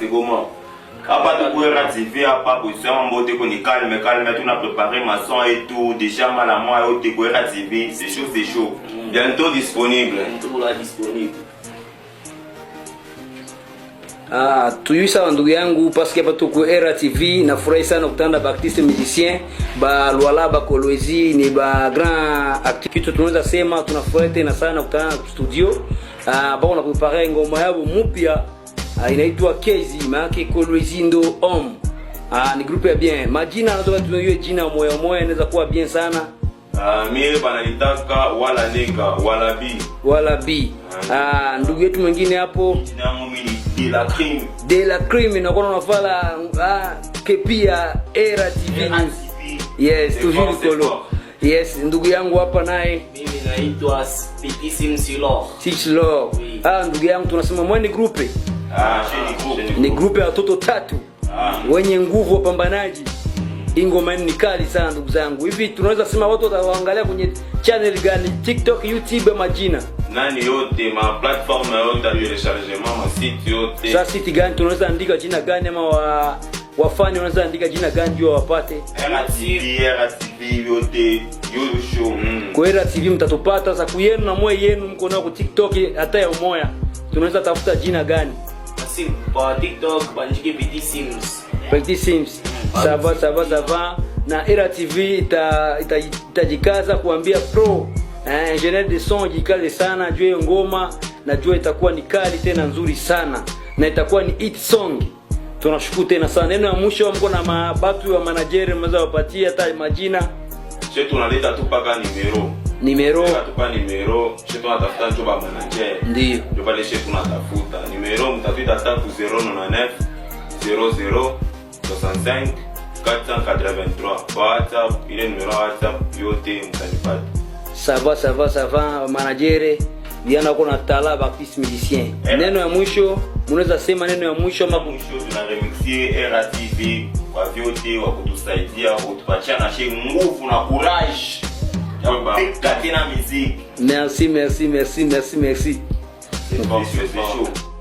c'est comment? Après tout pour ratifier après position en mode qu'on est calme tout a préparé ma son et tout déjà mal à moi et tout ratifier c'est chaud bientôt disponible tuyu sawa ndugu yangu parce que hapa tuko Era TV na furahi sana kutana ba artiste musicien ba Lwala ba Kolwezi ni ba grand activité tunaweza sema tunafurahi tena sana kutana studio bao na prepare ngoma yao mpya inaitwa Kezi maana Kolwezi ndo ni groupe ya bien majina anatoka tunajua jina moyo inaweza kuwa bien sana mimi banalitaka wala nega wala B ndugu yetu mwingine hapo jina yangu mimi De La Crime na kuna nafala kepia Era TV yes toujours kolo yes ndugu yangu hapa naye mimi naitwa Petit Simsilo ndugu yangu tunasema mwe ni groupe ni groupe ya watoto 3 wenye nguvu wapambanaji ingoma ni kali sana ndugu zangu hivi tunaweza sema watu wataangalia kwenye channel gani TikTok YouTube majina nani yote ma platform yote ya rechargement ma site yote sasa site gani tunaweza andika jina gani ama wafani wanaweza andika jina gani ndio wapate RTV yote show kwa Era TV mtatupata sasa kuyenu na moyo yenu mko nao kwa TikTok hata ya umoya tunaweza tafuta jina gani basi kwa TikTok banjike Petit Sims sava na Era TV itajikaza kuambia pro engineer de son jikaze sana jue ngoma na jue itakuwa ni kali tena nzuri sana na itakuwa ni hit song tunashukuru tena sana neno ya mwisho mko na mabatu wa manager mwanzo wapatie hata majina sisi tunaleta tu paka numero tupa numero sisi tunatafuta tu ba manager ndio pale sisi tunatafuta numero mtatuita hata ku 099 00 65 483 WhatsApp ile numero WhatsApp yote mtanipata ça va manager Diana kuna talaba artiste musicien neno ya mwisho unaweza sema neno ya mwisho tuna remixer Era TV kwa vyote wa kutusaidia kutupatia na nguvu na courage ya kupika tena muziki merci c'est chaud